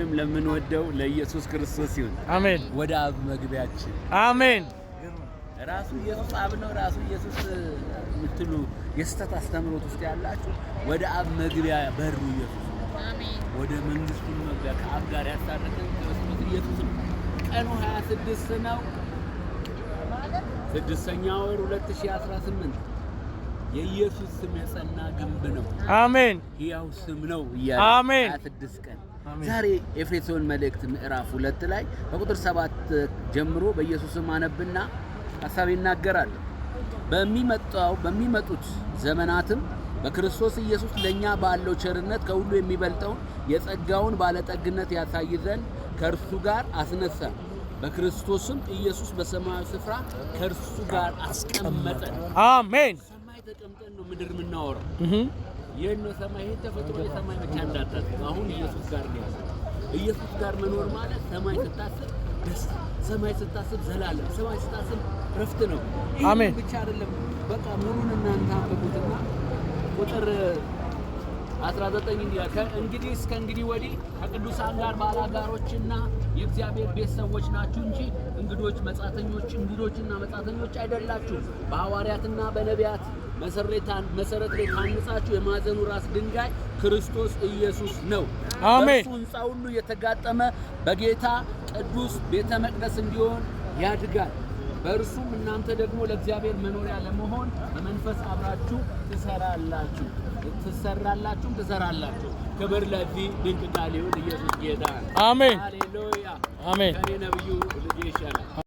ሁሌም ለምንወደው ለኢየሱስ ክርስቶስ ይሁን። አሜን። ወደ አብ መግቢያችን አሜን። ራሱ ኢየሱስ አብ ነው። ራሱ ኢየሱስ ምትሉ የስተት አስተምሮት ውስጥ ያላችሁ ወደ አብ መግቢያ በሩ ኢየሱስ አሜን። ወደ መንግስቱ መግቢያ ከአብ ጋር ያሳረቀን ክርስቶስ ኢየሱስ ነው። ቀኑ 26 ነው። 6ኛው ወር 2018 የኢየሱስ ስም የጸና ግንብ ነው። አሜን። ሕያው ስም ነው ይያል። አሜን። 26 ቀን ዛሬ ኤፌሶን መልእክት ምዕራፍ 2 ላይ በቁጥር 7 ጀምሮ በኢየሱስ ስም አነብና ሐሳብ ይናገራል። በሚመጡት ዘመናትም በክርስቶስ ኢየሱስ ለኛ ባለው ቸርነት ከሁሉ የሚበልጠውን የጸጋውን ባለጠግነት ያሳይ ዘንድ ከእርሱ ጋር አስነሳ። በክርስቶስም ኢየሱስ በሰማያዊ ስፍራ ከእርሱ ጋር አስቀመጠን። አሜን። ሰማይ ተቀምጠን ነው ምድር የምናወራው። የነ ሰማይ ተፈጥሮ የሰማይ ብቻ እንዳታስብ። አሁን ኢየሱስ ጋር ነው። ኢየሱስ ጋር መኖር ማለት ሰማይ ስታስብ ደስታ፣ ሰማይ ስታስብ ዘላለም፣ ሰማይ ስታስብ ረፍት ነው። አሜን። ብቻ አይደለም በቃ ሙሉን እናንተ አንብቡትና ቁጥር 19 እንግዲህ እስከ እንግዲህ ወዲህ ከቅዱሳን ጋር ባላጋሮችና የእግዚአብሔር ቤት ሰዎች ናችሁ እንጂ እንግዶችና መጻተኞች አይደላችሁም። በሐዋርያትና በነቢያት መሰረት ላይ ታንጻችሁ የማዕዘኑ ራስ ድንጋይ ክርስቶስ ኢየሱስ ነው። አሜን። በእርሱ ሕንጻ ሁሉ የተጋጠመ በጌታ ቅዱስ ቤተ መቅደስ እንዲሆን ያድጋል። በእርሱም እናንተ ደግሞ ለእግዚአብሔር መኖሪያ ለመሆን በመንፈስ አብራችሁ ትሰራላችሁ። ክብር ለዚህ ድንቅ ቃል ይሁን። ኢየሱስ ጌታ። አሜን። ሃሌሉያ። አሜን። ከኔ ነብዩ ልጅ ይሻላል።